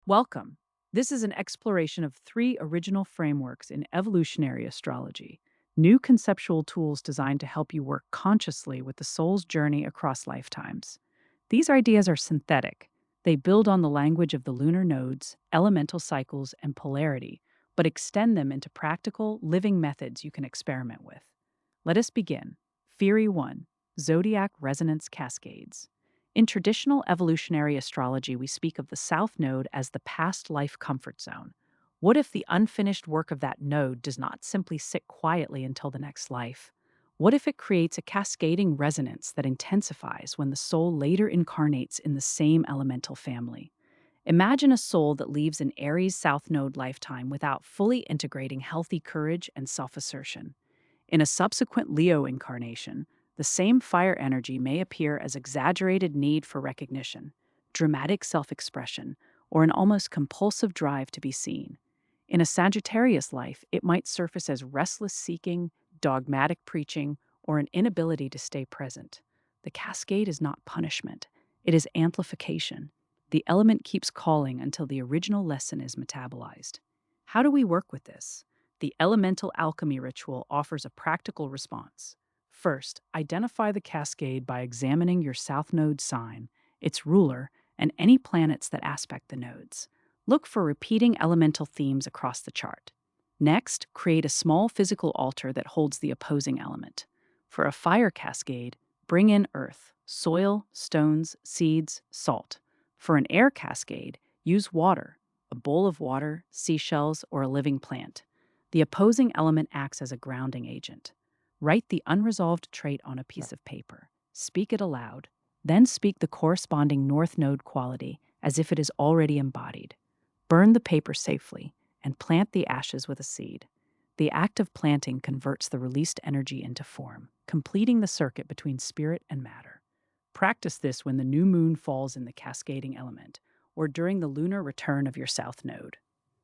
Welcome. This is an exploration of three original frameworks in evolutionary astrology, new conceptual tools designed to help you work consciously with the soul's journey across lifetimes. These ideas are synthetic. They build on the language of the lunar nodes, elemental cycles, and polarity, but extend them into practical, living methods you can experiment with. Let us begin. Theory 1: Zodiac Resonance Cascades. In traditional evolutionary astrology, we speak of the South Node as the past life comfort zone. What if the unfinished work of that node does not simply sit quietly until the next life? What if it creates a cascading resonance that intensifies when the soul later incarnates in the same elemental family? Imagine a soul that leaves an Aries South Node lifetime without fully integrating healthy courage and self assertion. In a subsequent Leo incarnation, the same fire energy may appear as exaggerated need for recognition, dramatic self expression, or an almost compulsive drive to be seen. In a Sagittarius life, it might surface as restless seeking, dogmatic preaching, or an inability to stay present. The cascade is not punishment, it is amplification. The element keeps calling until the original lesson is metabolized. How do we work with this? The elemental alchemy ritual offers a practical response. First, identify the cascade by examining your south node sign, its ruler, and any planets that aspect the nodes. Look for repeating elemental themes across the chart. Next, create a small physical altar that holds the opposing element. For a fire cascade, bring in earth, soil, stones, seeds, salt. For an air cascade, use water, a bowl of water, seashells, or a living plant. The opposing element acts as a grounding agent. Write the unresolved trait on a piece of paper. Speak it aloud. Then speak the corresponding north node quality as if it is already embodied. Burn the paper safely and plant the ashes with a seed. The act of planting converts the released energy into form, completing the circuit between spirit and matter. Practice this when the new moon falls in the cascading element or during the lunar return of your south node.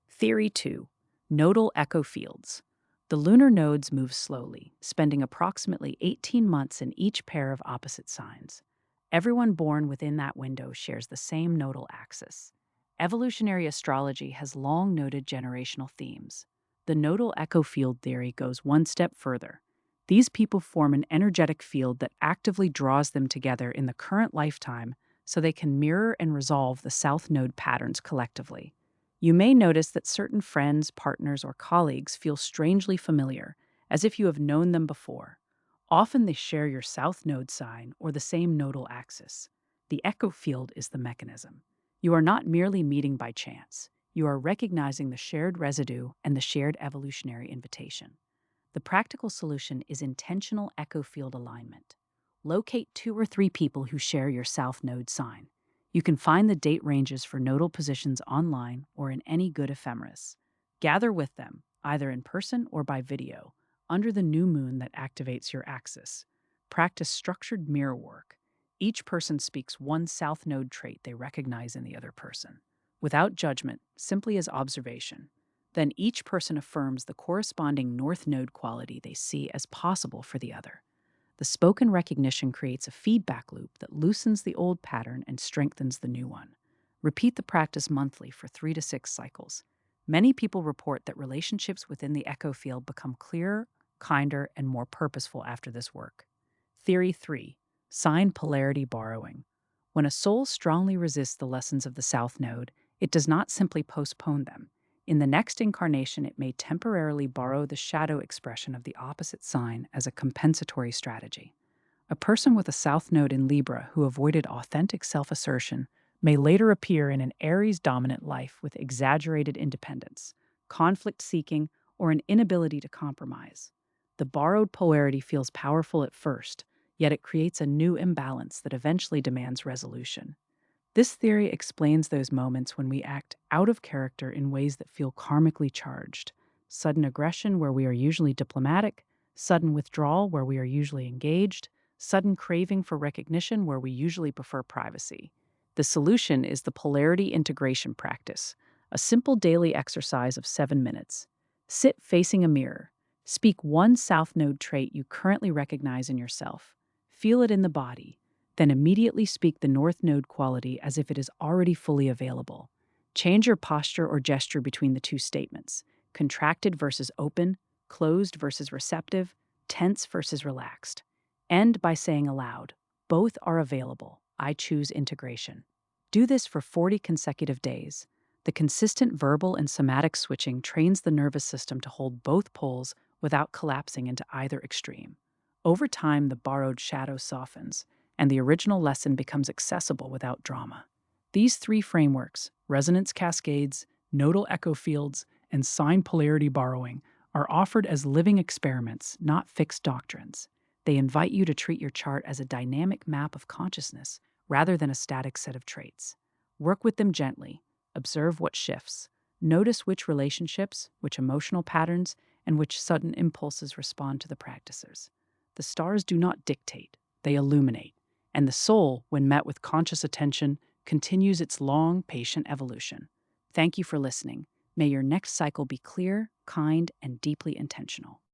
Theory 2: Nodal echo fields. The lunar nodes move slowly, spending approximately 18 months in each pair of opposite signs. Everyone born within that window shares the same nodal axis. Evolutionary astrology has long noted generational themes. The nodal echo field theory goes one step further. These people form an energetic field that actively draws them together in the current lifetime so they can mirror and resolve the south node patterns collectively. You may notice that certain friends, partners, or colleagues feel strangely familiar, as if you have known them before. Often they share your south node sign or the same nodal axis. The echo field is the mechanism. You are not merely meeting by chance. You are recognizing the shared residue and the shared evolutionary invitation. The practical solution is intentional echo field alignment. Locate 2 or 3 people who share your south node sign. You can find the date ranges for nodal positions online or in any good ephemeris. Gather with them, either in person or by video, under the new moon that activates your axis. Practice structured mirror work. Each person speaks one south node trait they recognize in the other person, without judgment, simply as observation. Then each person affirms the corresponding north node quality they see as possible for the other. The spoken recognition creates a feedback loop that loosens the old pattern and strengthens the new one. Repeat the practice monthly for 3 to 6 cycles. Many people report that relationships within the echo field become clearer, kinder, and more purposeful after this work. Theory 3: Sign polarity borrowing. When a soul strongly resists the lessons of the south node, it does not simply postpone them. In the next incarnation, it may temporarily borrow the shadow expression of the opposite sign as a compensatory strategy. A person with a south node in Libra who avoided authentic self assertion may later appear in an Aries dominant life with exaggerated independence, conflict seeking, or an inability to compromise. The borrowed polarity feels powerful at first, yet it creates a new imbalance that eventually demands resolution. This theory explains those moments when we act out of character in ways that feel karmically charged: sudden aggression where we are usually diplomatic, sudden withdrawal where we are usually engaged, sudden craving for recognition where we usually prefer privacy. The solution is the polarity integration practice, a simple daily exercise of 7 minutes. Sit facing a mirror. Speak one south node trait you currently recognize in yourself. Feel it in the body. Then immediately speak the north node quality as if it is already fully available. Change your posture or gesture between the two statements: contracted versus open, closed versus receptive, tense versus relaxed. End by saying aloud, both are available. I choose integration. Do this for 40 consecutive days. The consistent verbal and somatic switching trains the nervous system to hold both poles without collapsing into either extreme. Over time, the borrowed shadow softens, and the original lesson becomes accessible without drama. These three frameworks, resonance cascades, nodal echo fields, and sign polarity borrowing, are offered as living experiments, not fixed doctrines. They invite you to treat your chart as a dynamic map of consciousness rather than a static set of traits. Work with them gently, observe what shifts, notice which relationships, which emotional patterns, and which sudden impulses respond to the practices. The stars do not dictate, they illuminate, and the soul, when met with conscious attention, continues its long, patient evolution. Thank you for listening. May your next cycle be clear, kind, and deeply intentional.